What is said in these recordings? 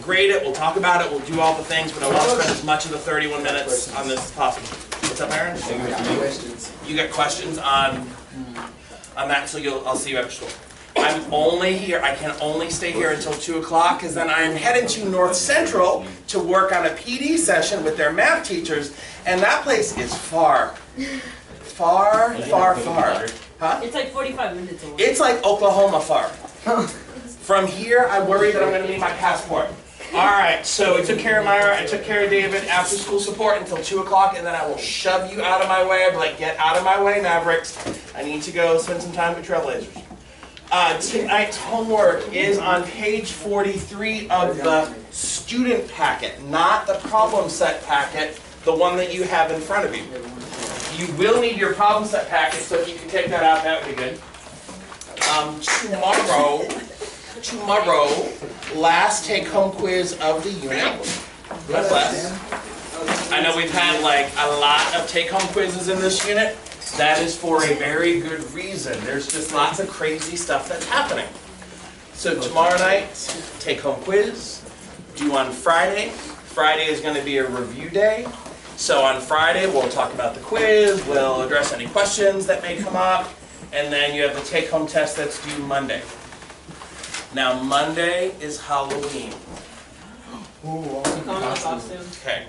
we'll grade it, we'll talk about it, we'll do all the things, but I want to spend as much of the 31 minutes on this as possible. What's up, Aaron? You got questions on that, so I'll see you after school. I'm only here, I can only stay here until 2 o'clock, because then I'm heading to North Central to work on a PD session with their math teachers, and that place is far. Far. Huh? It's like 45 minutes away. It's like Oklahoma far. From here, I worry that I'm going to need my passport. Alright, so I took care of Myra, I took care of David, after school support until 2 o'clock, and then I will shove you out of my way. I'll be like, get out of my way, Mavericks. I need to go spend some time with Trailblazers. Tonight's homework is on page 43 of the student packet, not the problem set packet, the one that you have in front of you. You will need your problem set packet, so if you can take that out, that would be good. Tomorrow, last take-home quiz of the unit. God bless. I know we've had like a lot of take-home quizzes in this unit. That is for a very good reason. There's just lots of crazy stuff that's happening. So tomorrow night, take-home quiz, due on Friday. Friday is going to be a review day. So on Friday, we'll talk about the quiz, we'll address any questions that may come up, and then you have the take-home test that's due Monday. Now Monday is Halloween. Okay.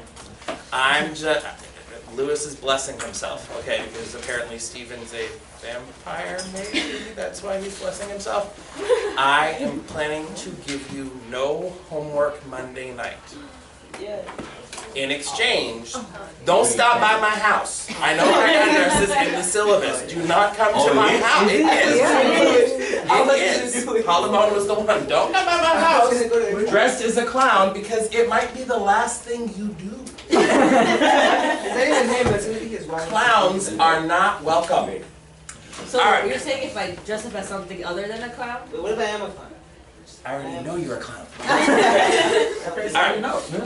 Lewis is blessing himself, okay, because apparently Steven's a vampire, maybe? That's why he's blessing himself. I am planning to give you no homework Monday night. Yeah. In exchange, don't stop by my house. I know my address is in the syllabus. Do not come to my house. It is. Palamon was the one. Don't come by my house dressed as a clown, because it might be the last thing you do. Clowns are not welcome. So right. You're saying if I dress up as something other than a clown? Wait, what if I am a clown? I already know you're a clown.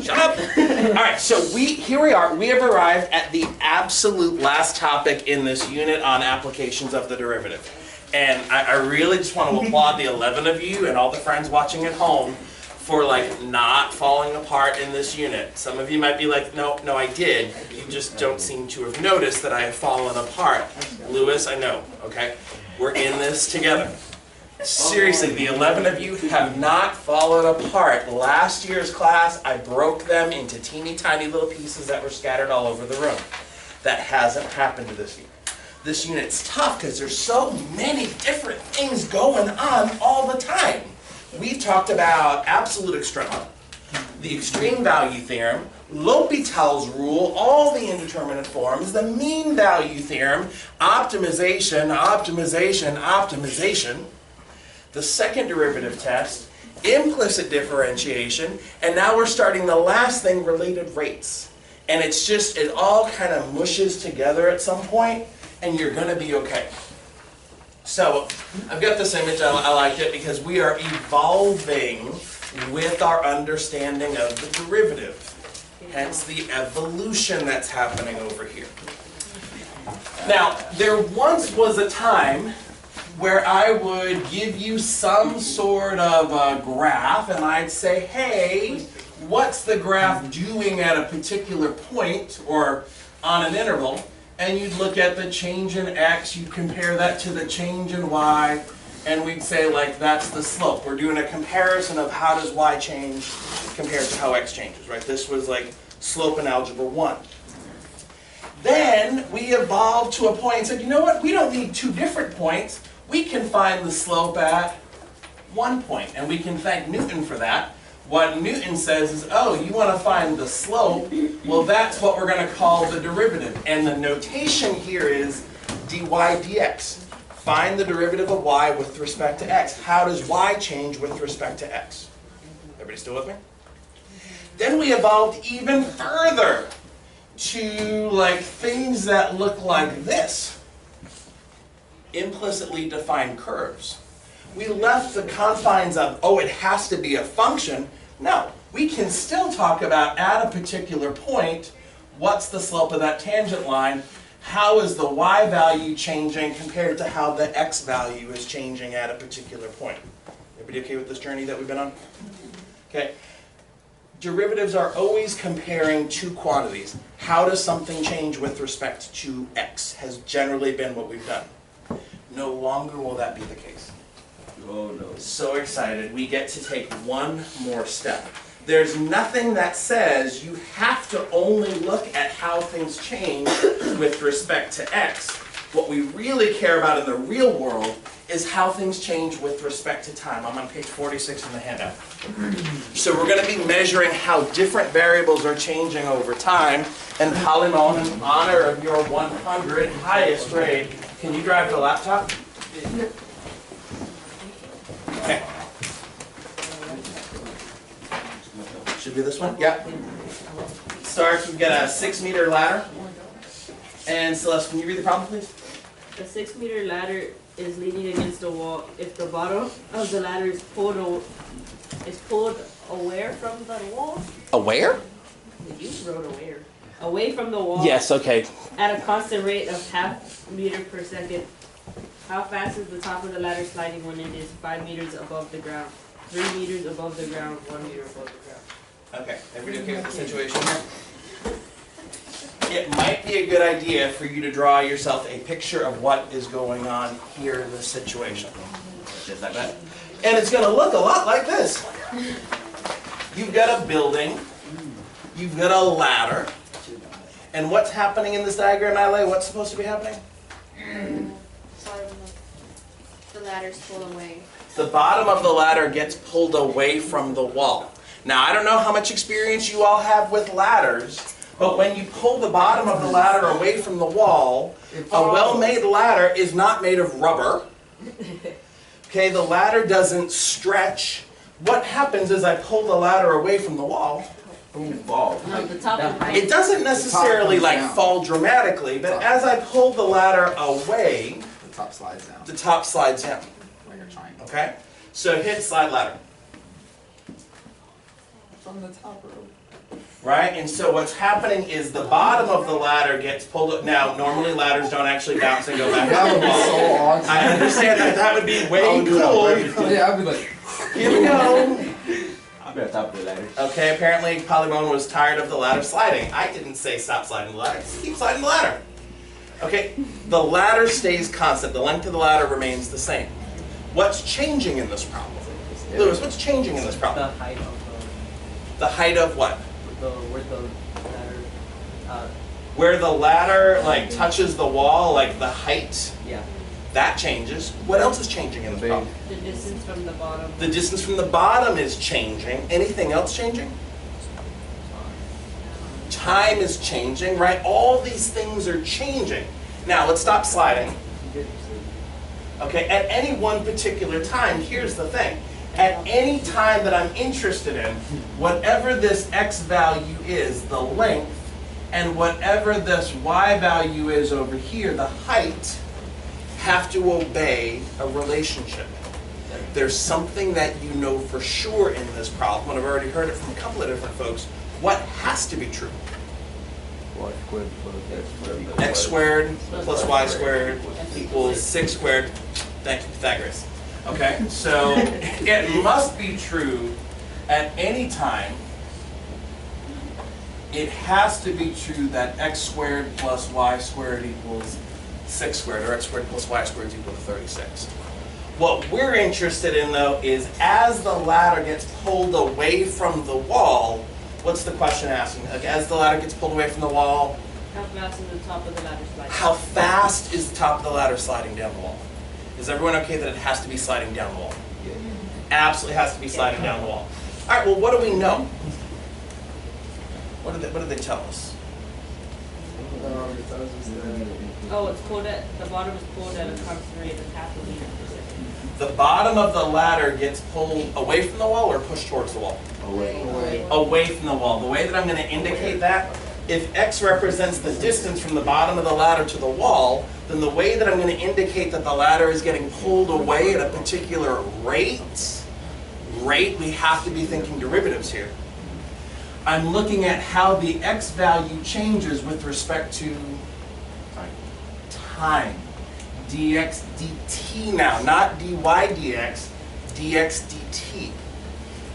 Shut up. Alright, so here we are. We have arrived at the absolute last topic in this unit on applications of the derivative. And I really just want to applaud the 11 of you and all the friends watching at home for like not falling apart in this unit. Some of you might be like, no, I did. You just don't seem to have noticed that I have fallen apart. Lewis, I know, okay? We're in this together. Seriously, the 11 of you have not fallen apart. Last year's class, I broke them into teeny tiny little pieces that were scattered all over the room. That hasn't happened this year. This unit's tough because there's so many different things going on all the time. We've talked about absolute extrema, the extreme value theorem, L'Hopital's rule, all the indeterminate forms, the mean value theorem, optimization, the second derivative test, implicit differentiation, and now we're starting the last thing, related rates. And it all kind of mushes together at some point, and you're going to be okay. So, I've got this image, I liked it, because we are evolving with our understanding of the derivative. Hence the evolution that's happening over here. Now, there once was a time where I would give you some sort of a graph, and I'd say, hey, what's the graph doing at a particular point, or on an interval? And you'd look at the change in x, you'd compare that to the change in y, and we'd say, like, that's the slope. We're doing a comparison of how does y change compared to how x changes, right? This was like slope in Algebra 1. Then we evolved to a point and said, you know what, we don't need two different points. We can find the slope at one point, and we can thank Newton for that. What Newton says is, oh, you want to find the slope? Well, that's what we're going to call the derivative. And the notation here is dy dx. Find the derivative of y with respect to x. How does y change with respect to x? Everybody still with me? Then we evolved even further to like things that look like this. Implicitly defined curves. We left the confines of, oh, it has to be a function. No, we can still talk about at a particular point, what's the slope of that tangent line? How is the y value changing compared to how the x value is changing at a particular point? Everybody okay with this journey that we've been on? Okay. derivatives are always comparing two quantities. How does something change with respect to x has generally been what we've done. No longer will that be the case. Oh no. So excited, we get to take one more step. There's nothing that says you have to only look at how things change with respect to x. What we really care about in the real world is how things change with respect to time. I'm on page 46 in the handout. So we're going to be measuring how different variables are changing over time. And Polymon, in honor of your 100 highest grade, can you drive the laptop? Okay. Should be this one? Yeah. Starts, we've got a 6-meter ladder. And Celeste, can you read the problem, please? The 6-meter ladder is leaning against the wall. If the bottom of the ladder is pulled away from the wall. Aware? You wrote aware. Away from the wall. Yes, okay. At a constant rate of half meter per second. How fast is the top of the ladder sliding when it is 5 meters above the ground, 3 meters above the ground, 1 meter above the ground? Okay, everybody okay with the situation here? It might be a good idea for you to draw yourself a picture of what is going on here in this situation. Just like that. And it's going to look a lot like this. You've got a building, you've got a ladder, and what's happening in this diagram, Ile? What's supposed to be happening? The ladder's pulled away. The bottom of the ladder gets pulled away from the wall. Now, I don't know how much experience you all have with ladders, but when you pull the bottom of the ladder away from the wall, a well-made ladder is not made of rubber. Okay, the ladder doesn't stretch. What happens is I pull the ladder away from the wall. Fall. No, the top of the It doesn't necessarily like down. fall dramatically, but as I pull the ladder away, The top slides down, the top slides down. like a triangle. Okay? So hit slide ladder. From the top row. Right? And so what's happening is the bottom of the ladder gets pulled up. Now, normally ladders don't actually bounce and go back That to would the be wall. so awesome. I understand that that would be way I would do it on cool. purpose. Yeah, I'd be like, Here we go. I'll be on top of the ladder. Okay, apparently Polymon was tired of the ladder sliding. I didn't say stop sliding the ladder. Keep sliding the ladder. Okay, the ladder stays constant. The length of the ladder remains the same. What's changing in this problem? Lewis, what's changing in this The problem? height of The height of what? where the ladder, Where the ladder like touches the wall, like the height, yeah. that changes. What else is changing in this problem? The distance from the bottom. The distance from the bottom is changing. Anything else changing? Time is changing, right? All these things are changing. Now, let's stop sliding. Okay, at any one particular time, here's the thing. At any time that I'm interested in, whatever this x value is, the length, and whatever this y value is over here, the height, have to obey a relationship. There's something that you know for sure in this problem, and I've already heard it from a couple of different folks. What has to be true? Y squared plus X squared plus y squared equals 6 squared. Thank you, Pythagoras. Okay, so it must be true at any time. It has to be true that x squared plus y squared equals 6 squared, or x squared plus y squared is equal to 36. What we're interested in, though, is as the ladder gets pulled away from the wall, what's the question asking? Like, as the ladder gets pulled away from the wall, How fast is the top of the ladder sliding? how fast is the top of the ladder sliding down the wall? Is everyone okay that it has to be sliding down the wall? Absolutely has to be sliding down the wall. All right, well, what do we know? What did they tell us? Oh, it's pulled at, the bottom is pulled at a constant rate of half a meter per second. The bottom of the ladder gets pulled away from the wall or pushed towards the wall? away. Away from the wall. The way that I'm going to indicate that, if x represents the distance from the bottom of the ladder to the wall, then the way that I'm going to indicate that the ladder is getting pulled away at a particular rate, we have to be thinking derivatives here. I'm looking at how the x value changes with respect to time. Dx dt now, not dy dx, dx dt.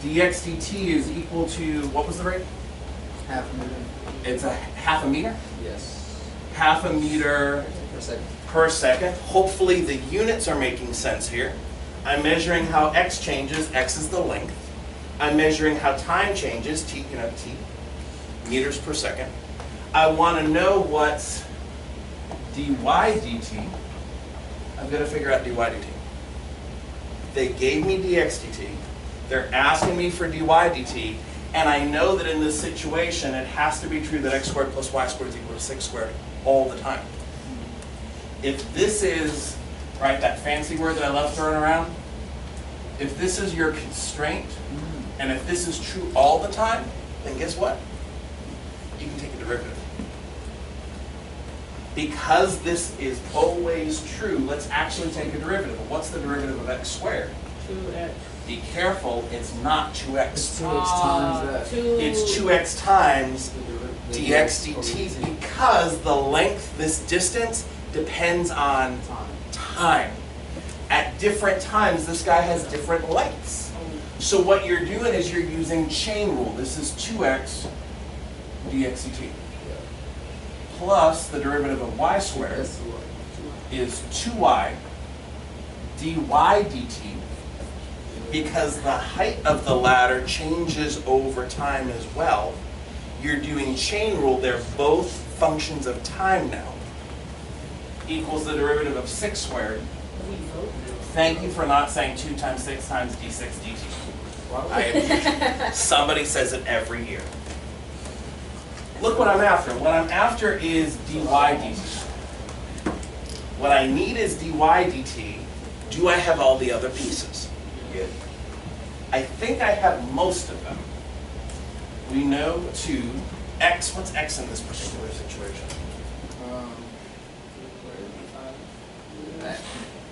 dx dt is equal to, what was the rate? Half a meter. It's a half a meter? Yes. Half a meter Per second. per second. Hopefully the units are making sense here. I'm measuring how x changes, x is the length. I'm measuring how time changes, t, t, meters per second. I want to know what's dy dt. I've got to figure out dy dt. They gave me dx dt. They're asking me for dy dt. And I know that in this situation, it has to be true that x squared plus y squared is equal to 6 squared all the time. If this is, right, that fancy word that I love throwing around, if this is your constraint, and if this is true all the time, then guess what? You can take a derivative. Because this is always true, let's actually take a derivative. What's the derivative of x squared? 2x. Be careful, it's not 2x. It's 2x times that. It's 2x times The dx dt because the length, this distance, depends on time. At different times, this guy has different lengths. So what you're doing is you're using chain rule. This is 2x dx dt plus the derivative of y squared That's the one. is 2y dy dt because the height of the ladder changes over time as well. You're doing chain rule. They're both functions of time now. Equals the derivative of 6 squared. Thank you for not saying 2 times 6 times d6 dt. Somebody says it every year. Look what I'm after. What I'm after is dy dt. What I need is dy dt. Do I have all the other pieces? Yeah. I think I have most of them. We know to x, what's x in this particular situation? That.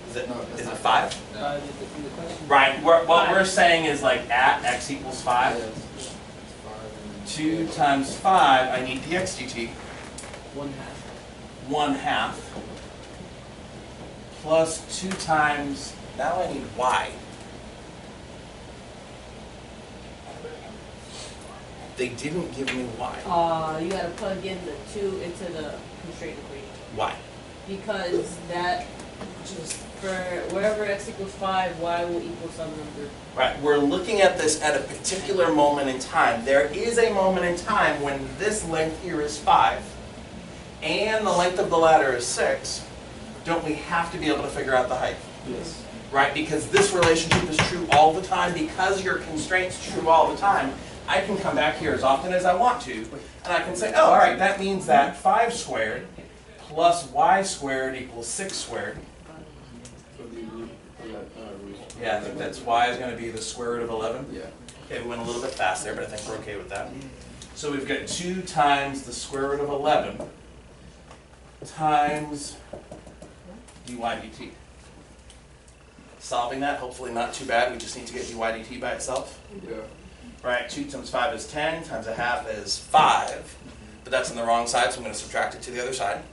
Is it, No, that's is it not 5? No. In the question. Right, what we're saying is like at x equals 5. Yes. It's 5 and 2 times 5, I need dx dt, 1/2. 1/2, plus 2 times, now I need y. They didn't give me y. You gotta plug in the 2 into the constraint equation. Why? Because that, for wherever x equals 5, y will equal some number. Right, we're looking at this at a particular moment in time. There is a moment in time when this length here is 5, and the length of the ladder is 6. Don't we have to be able to figure out the height? Yes. Right, because this relationship is true all the time, because your constraint's true all the time, I can come back here as often as I want to, and I can say, oh, all right, that means that 5 squared plus y squared equals 6 squared. Yeah, I think that's y is going to be the square root of 11. Yeah. Okay, we went a little bit fast there, but I think we're okay with that. So we've got 2 times the square root of 11 times dy dt. Solving that, hopefully not too bad. We just need to get dy dt by itself. Yeah. Right, 2 times 5 is 10, times 1/2 is 5. But that's on the wrong side, so I'm going to subtract it to the other side.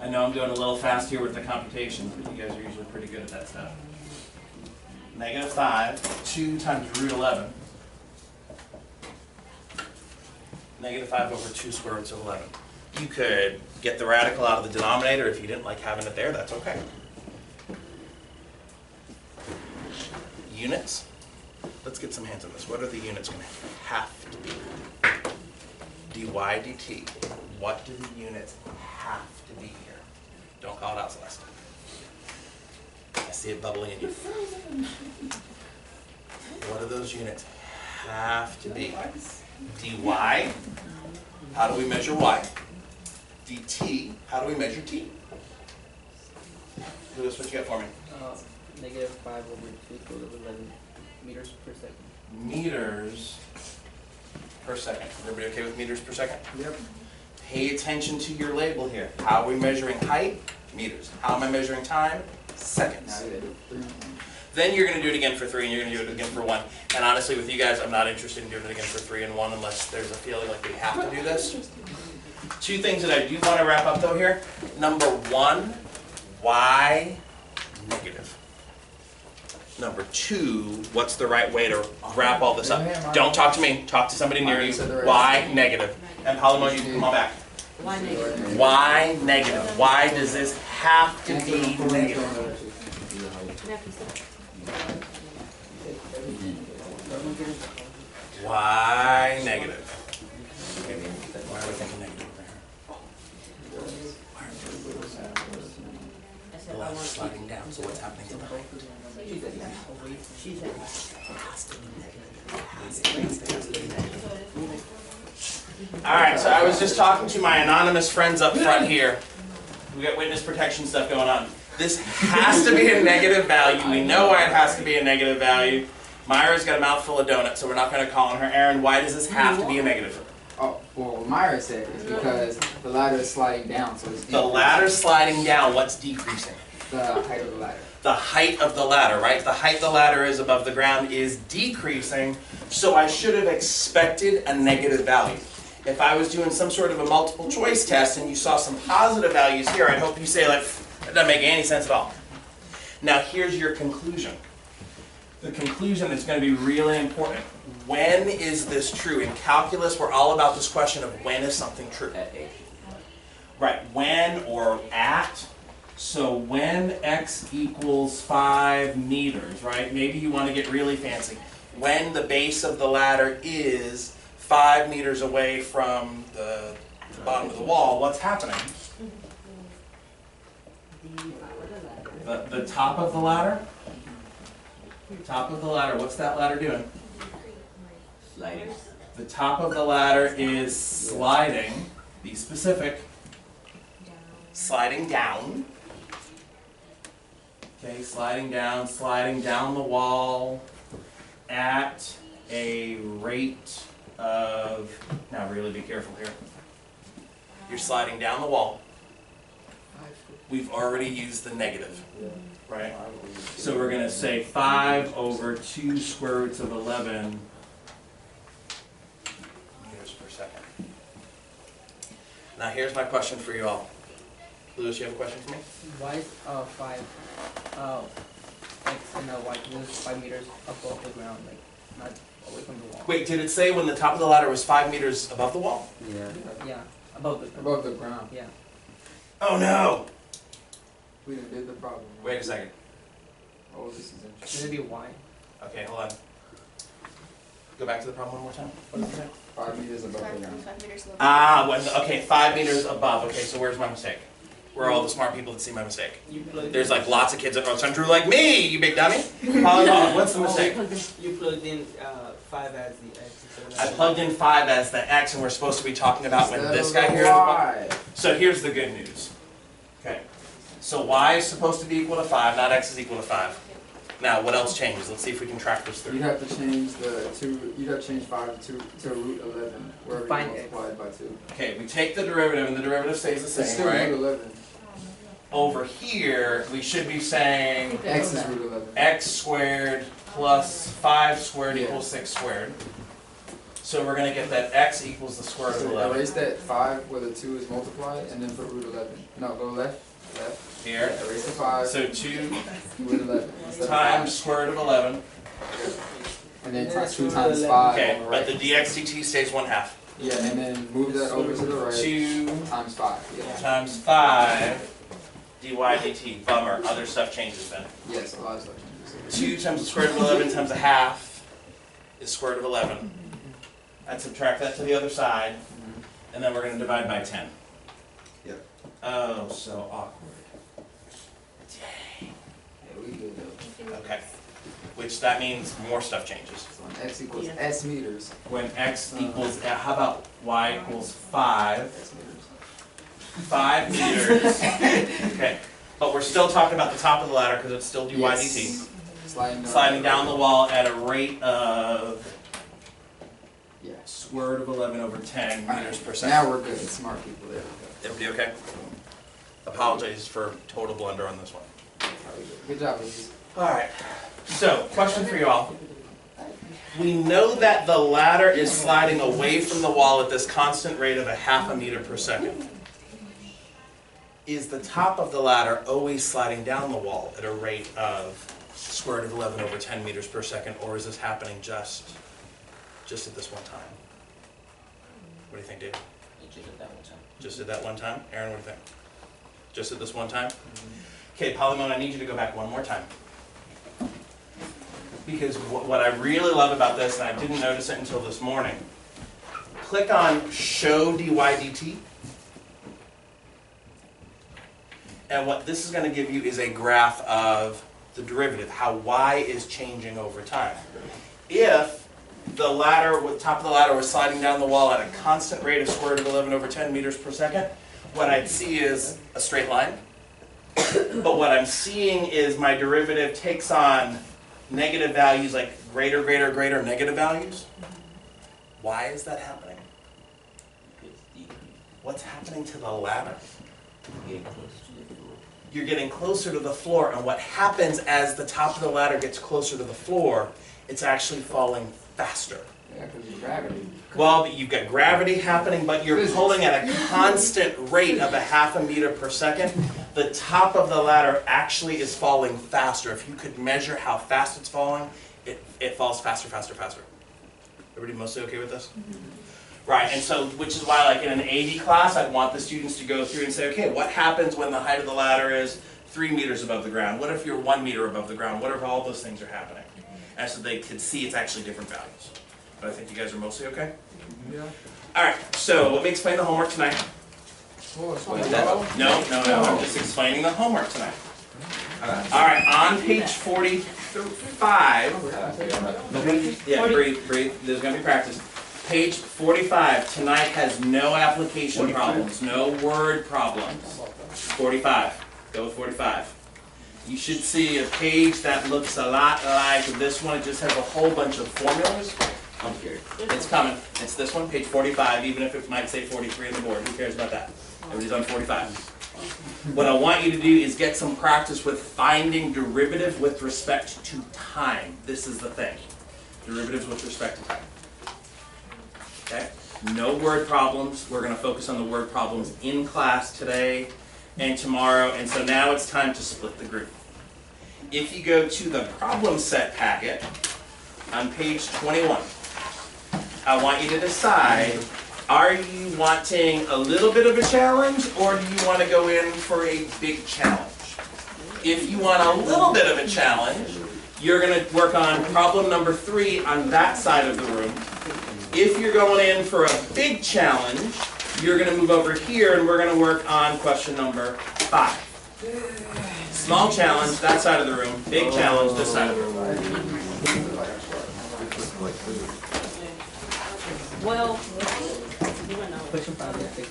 I know I'm doing a little fast here with the computations, but you guys are usually pretty good at that stuff. -5, 2 times root 11. -5 over 2 square roots of 11. You could get the radical out of the denominator. If you didn't like having it there, that's okay. Units. Let's get some hands on this. What are the units going to have to be? dy dt. What do the units have to be here? Don't call it out, Celeste. I see it bubbling in you. What do those units have to be? dy. How do we measure y? dt. How do we measure t? Lewis, what you got for me? -5 over 2 to the 11 meters per second. Meters per second. Everybody okay with meters per second? Yep. Pay attention to your label here. How are we measuring height? Meters. How am I measuring time? Seconds. Now you gotta do 3. Then you're going to do it again for 3, and you're going to do it again for 1. And honestly, with you guys, I'm not interested in doing it again for 3 and 1 unless there's a feeling like we have to do this. 2 things that I do want to wrap up though here. Number 1, y negative. Number 2, what's the right way to wrap all this up? Don't talk to me. Talk to somebody near you. Why negative? And Paloma, you can come on back. Why negative? Why negative? Why does this have to be negative? Why negative? Why are we thinking negative there? The left is sliding down, so what's happening to the right? Alright, so I was just talking to my anonymous friends up front here. We got witness protection stuff going on. This has to be a negative value. We know why it has to be a negative value. Myra's got a mouthful of donuts, so we're not going to call on her. Aaron, why does this have to be a negative? Oh, well, what Myra said is because the ladder is sliding down, so it's The ladder's sliding down, what's decreasing? the height of the ladder. The height of the ladder, right? The height the ladder is above the ground is decreasing, so I should have expected a negative value. If I was doing some sort of a multiple choice test and you saw some positive values here, I'd hope you say, like, that doesn't make any sense at all. Now here's your conclusion. The conclusion is going to be really important. When is this true? In calculus, we're all about this question of when is something true. Right, when or at. So when x equals 5 meters, right? Maybe you want to get really fancy. When the base of the ladder is 5 meters away from the bottom of the wall, what's happening? The top of the ladder? Top of the ladder, what's that ladder doing? Sliding. The top of the ladder is sliding, be specific, sliding down. Okay, sliding down the wall at a rate of, now really be careful here. You're sliding down the wall. We've already used the negative, right? So we're going to say 5 over 2 square roots of 11 meters per second. Now here's my question for you all. Lewis, you have a question for me? Why is 5 x and y is 5 meters above the ground, like not away from the wall? Wait, did it say when the top of the ladder was 5 meters above the wall? Yeah. Yeah, above the ground. Yeah. Oh no! We done did the problem. Wait a second. Oh, this is interesting. Should it be y? Okay, hold on. Go back to the problem one more time. What did it say? 5 meters above the ground. 5 meters above. Ah, okay, 5 meters above. Okay, so where's my mistake? Where are all the smart people that see my mistake? There's like lots of kids that are Drew like me, you big dummy. What's the mistake? You plugged in 5 as the x. I plugged in 5 as the x, and we're supposed to be talking about when this guy here is Why? above. So here's the good news. Okay. So y is supposed to be equal to 5, not x is equal to 5. Now, what else changes? Let's see if we can track this through. You'd have to change the 2. You'd have to change 5 to root 11, wherever Find you x. multiplied by 2. Okay, we take the derivative, and the derivative stays the It's same, still right? root 11. Over here, we should be saying X is root 11. x squared plus 5 squared Yeah. equals 6 squared. So we're going to get that x equals the square root of So 11. erase that 5 where the 2 is multiplied, and then put root 11. No, go left. Here. Yeah, erase the 5. So 2 root 11. instead of times 5. square root of 11. And then 2 times 5 Okay, on the but right. the dx dt stays 1/2. Yeah, and then move that over to the right. 2 Times 5. Yeah. times 5 dy dt. Bummer. Other stuff changes then. Yes, a lot of stuff changes. 2 times the square root of 11 times 1/2 is square root of 11. I'd subtract that to the other side, and then we're going to divide by 10. Yep. Oh, so awkward. Yeah, we good though. Okay. Which that means more stuff changes. So when x equals Yeah. s meters. When x equals, how about y equals 5? S meters. 5 meters. Okay. But we're still talking about the top of the ladder because it's still dy dt. Sliding down the wall at a rate of Yeah. square root of 11 over 10 meters per second. Now we're good. Smart people. There we go. Everybody okay? Apologize for total blunder on this one. Good job, ladies. Alright, so question for you all. We know that the ladder is sliding away from the wall at this constant rate of 1/2 meter per second. Is the top of the ladder always sliding down the wall at a rate of square root of 11 over 10 meters per second, or is this happening just at this one time? What do you think, Dave? It just at that one time. Just at that one time? Aaron, what do you think? Just at this one time? Okay, Polymon, I need you to go back one more time. Because what I really love about this, and I didn't notice it until this morning, click on Show dy dt. And what this is going to give you is a graph of the derivative, how y is changing over time. If the ladder, the top of the ladder was sliding down the wall at a constant rate of square root of 11 over 10 meters per second, what I'd see is a straight line. But what I'm seeing is my derivative takes on negative values like greater, greater, greater negative values. Why is that happening? What's happening to the ladder? You're getting closer to the floor, and what happens as the top of the ladder gets closer to the floor, it's actually falling faster. Yeah, because of gravity. Well, you've got gravity happening, but you're pulling at a constant rate of a half a meter per second. The top of the ladder actually is falling faster. If you could measure how fast it's falling, it falls faster, faster, faster. Everybody mostly okay with this? Right, and so, which is why, like in an AD class, I'd want the students to go through and say, okay, what happens when the height of the ladder is 3 meters above the ground? What if you're 1 meter above the ground? What if all those things are happening? And so they could see it's actually different values. But I think you guys are mostly okay? Yeah. All right, so let me explain the homework tonight. Oh, No, I'm just explaining the homework tonight. All right, on page 45, yeah, breathe, there's going to be practice. Page 45, tonight has no application problems, no word problems. 45, go with 45. You should see a page that looks a lot like this one. It just has a whole bunch of formulas. It's coming. It's this one, page 45, even if it might say 43 on the board. Who cares about that? Everybody's on 45. What I want you to do is get some practice with finding derivative with respect to time. This is the thing. Derivatives with respect to time. Okay? No word problems. We're going to focus on the word problems in class today and tomorrow. And so now it's time to split the group. If you go to the problem set packet on page 21, I want you to decide, are you wanting a little bit of a challenge or do you want to go in for a big challenge? If you want a little bit of a challenge, you're going to work on problem number 3 on that side of the room. If you're going in for a big challenge, you're going to move over here and we're going to work on question number 5. Small challenge, that side of the room. Big challenge, this side of the room. Well, Question 5 is big.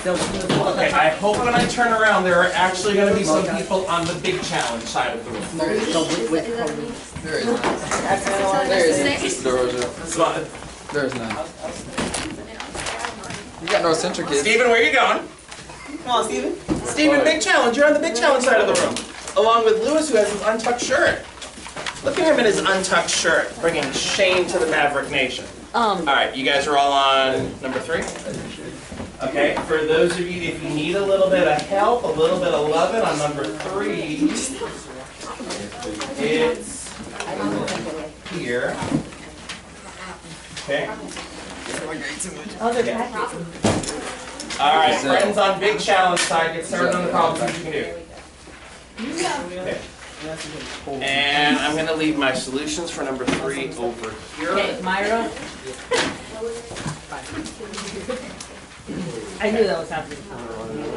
Okay, I hope when I turn around there are actually going to be some people on the big challenge side of the room. There is. There is none. You got no center kids. Steven, where are you going? come on, Steven. Steven, big challenge. You're on the big challenge side of the room. Along with Lewis, who has his untucked shirt. Look at him in his untucked shirt, bringing shame to the Maverick Nation. All right, you guys are all on number 3? Okay, for those of you, if you need a little bit of help, a little bit of loving on number 3, it's here. Okay. All right, friends on big challenge side, get started on the problems you can do. Okay. And I'm going to leave my solutions for number 3 over here. Okay, Myra. I knew that was happening.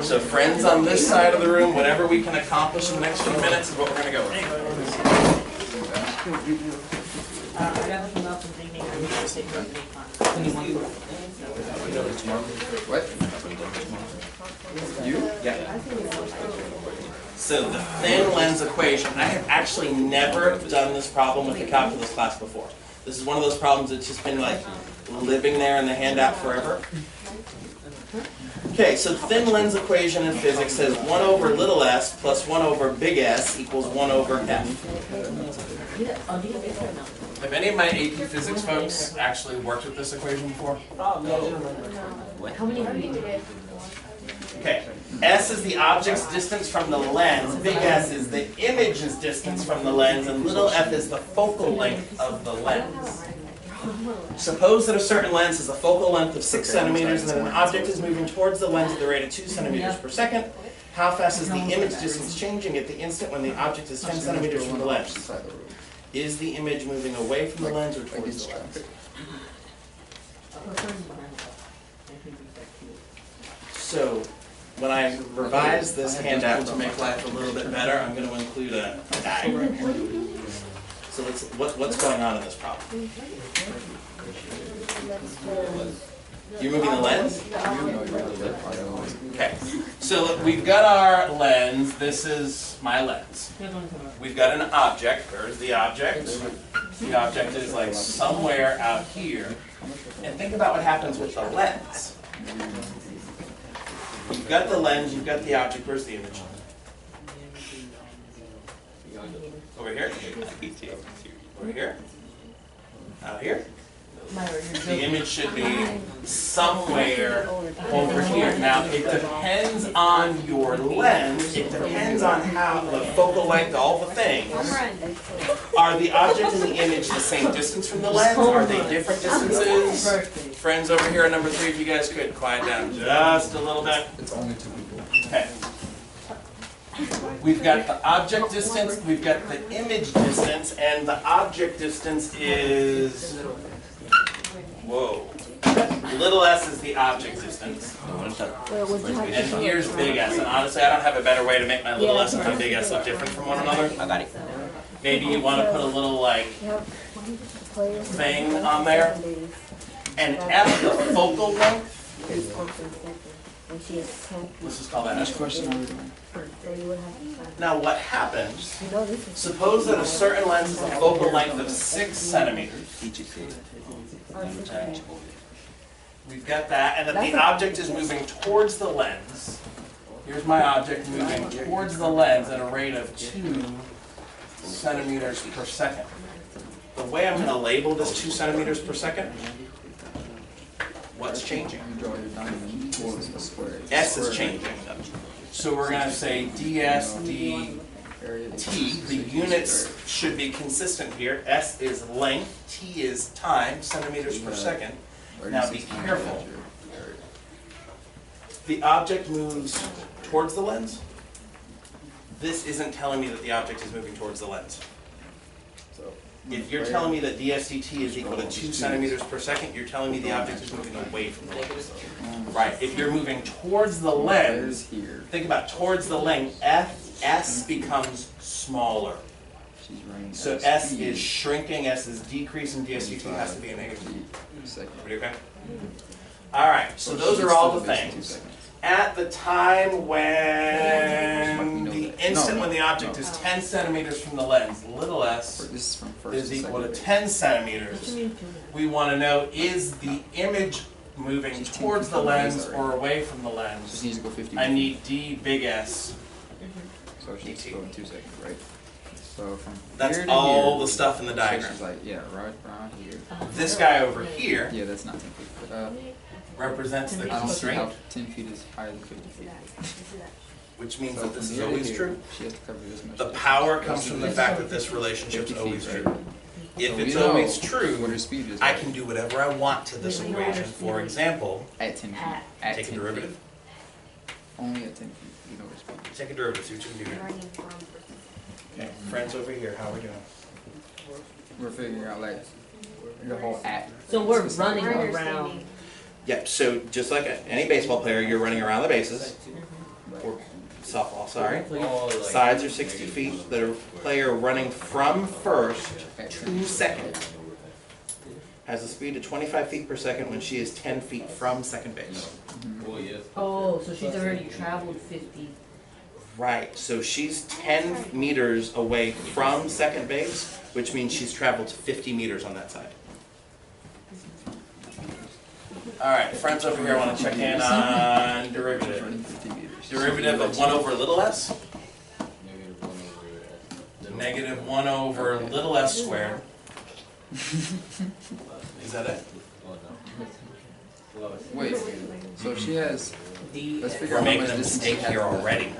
So friends on this side of the room, whatever we can accomplish in the next few minutes is what we're going to go with. I got some else and thinking I'm going to take What? You? Yeah. So the thin lens equation, I have actually never done this problem with the calculus class before. This is one of those problems that's just been like living there in the handout forever. Okay, so thin lens equation in physics says 1 over little s plus 1 over big S equals 1 over f. Have any of my AP physics folks actually worked with this equation before? How many have you? Okay, S is the object's distance from the lens, big S is the image's distance from the lens, and little f is the focal length of the lens. Suppose that a certain lens has a focal length of 6 centimeters and that an object is moving towards the lens at the rate of 2 centimeters per second. How fast is the image distance changing at the instant when the object is 10 centimeters from the lens? Is the image moving away from the lens or towards the lens? So, when I revise this handout to make life a little bit better, I'm going to include a diagram here. So what's going on in this problem? You're moving the lens? Okay. So look, we've got our lens. This is my lens. We've got an object. There's the object. The object is like somewhere out here. And think about what happens with the lens. You've got the lens, you've got the object. Where's the image? Over here? Over here? Out here? The image should be somewhere over here. Now, it depends on your lens. It depends on how the focal length, all the things. Are the object and the image the same distance from the lens? Are they different distances? Friends over here at number 3, if you guys could quiet down just a little bit. It's only 2 people. Okay. We've got the object distance, we've got the image distance, and the object distance is, whoa, little s is the object distance. And here's big S, and honestly I don't have a better way to make my little s and my big S look different from one another. I got it. Maybe you want to put a little like thing on there. And F, the focal length, let's just call that F. Question are we doing? Now what happens, suppose that a certain lens has a focal length of 6 centimeters. Okay. We've got that, and that the object is moving towards the lens. Here's my object moving towards the lens at a rate of 2 centimeters per second. The way I'm going to label this 2 centimeters per second, what's changing? S is changing. So we're going to say ds dt. The units should be consistent here. S is length, t is time, centimeters per second. Now be careful. The object moves towards the lens. This isn't telling me that the object is moving towards the lens. If you're telling me that ds dt is equal to 2 centimeters per second, you're telling me the object is moving away from the lens. Right. If you're moving towards the lens, think about towards the lens, S becomes smaller. So S is shrinking, S is decreasing, ds dt has to be a negative. Everybody okay? All right. So those are all the things. At the time when the instant when the object is 10 centimeters from the lens, little s is equal to 10 centimeters. We want to know, is the image moving towards the lens or away from the lens? I need d big S. So she's going 2 seconds, right? So from That's here to all here, the stuff in the diagram. She's like, yeah, right around here. This guy over here Yeah, that's not 10 feet. But, represents the I don't see how constraint, 10 feet is higher than 50 feet. which means So that this from is here to always here, true. She has to cover this much. The power comes from the fact that this relationship's 50 always feet, true. right? If So it's we know always what true, her speed is. I can do whatever I want to this equation. For example, At 10 feet. At take a 10 derivative. feet. Only at 10 feet. You know her speed. Take a derivative, see what you can do here. Okay, friends over here, how are we doing? We're figuring out like the whole at. So we're running around. Yep, so just like any baseball player, you're running around the bases. Or softball, sorry. Sides are 60 feet. The player running from first to second has a speed of 25 feet per second when she is 10 feet from second base. Oh, so she's already traveled 50. Right, so she's 10 meters away from second base, which means she's traveled 50 meters on that side. All right, friends over here want to check in on derivative. Derivative of 1 over little s? Negative 1 over little s squared. Is that it? Wait, so she has, let's figure We're out how making much a distance mistake she has here left. already.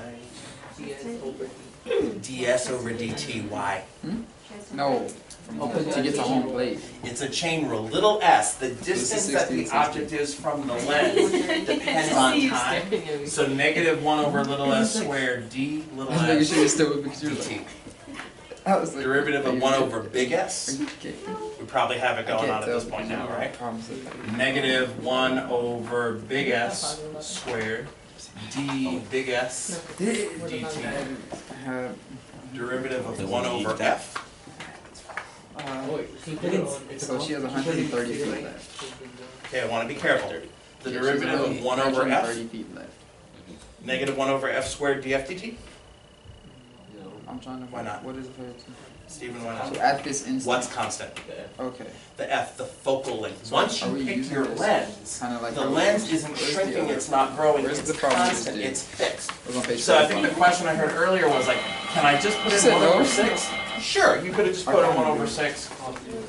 DS over ds over dt, why? No, to get to home plate. It's a chain rule. Little s, the is distance that 16, the object is from the lens depends on time. So negative 1 over little s squared d little Just making s sure you're still because you're dt. like, I was like, Derivative of 1 over big Are S. you kidding? We probably have it I going can't on at tell this point because now, you know right? problems with that. Negative 1 over big S squared d big S dt. Uh, Derivative of 1 over f. So she has 130 feet left. Okay, I want to be careful. The Yeah, she's derivative only of 1 over f. 130 feet left. Negative 1 over f squared df dt. I'm trying to. Why not? What is it? Stephen, why So not? at this instant. What's constant? Okay. The f, the focal length. Once Are you we pick using your this lens, kind of like the how we- lens isn't where's the shrinking, other- it's not growing, where's it's the problem with constant, this? it's fixed. It was on page So I think the 45. question I heard earlier was like, can I just put You in said 1 no. over 6? Sure, you could have just put in 1 over 6,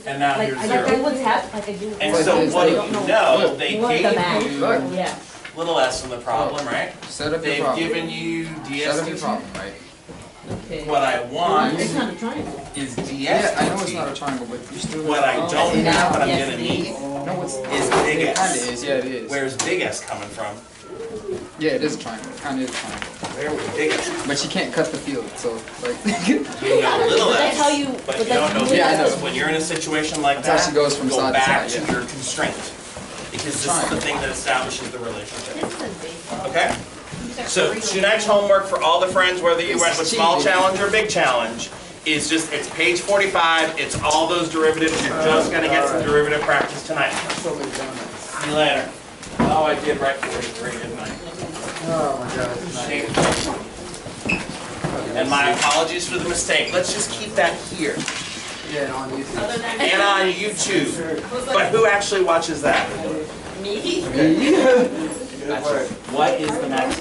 and now here's Like 0. what's happening, like I do. And Like so this, what do look. you know? They What the gave math? you Look. Yeah. little s in the problem, right? Set up your They've problem. given you Set up your ds problem, right? Okay. What I want It's not a triangle. is ds Yeah, I know it's not a triangle, but you still. What I don't have, but I'm Yes, gonna it need, is. No, it's. is big It kinda S. is, yeah, it is. Where's big S coming from? Yeah, it is a triangle. It kinda is a triangle. Where would big S? But she can't cut the field, so like. You know little But that's how s, you. but you don't know that's big Yeah, I S. know. When you're in a situation like That's how that, she goes from go side to back side, to yeah. your constraint. Because this is the thing that establishes the relationship. This is baseball. Okay? So tonight's homework for all the friends, whether you went with small challenge or big challenge, is just, it's page 45, it's all those derivatives, you're just gonna get some derivative practice tonight. So many donuts. See you later. Oh, I did write 43, didn't I? Oh my god. Shameful. And my apologies for the mistake. Let's just keep that here. Yeah, on YouTube. And on YouTube. But who actually watches that? Me? What is the max?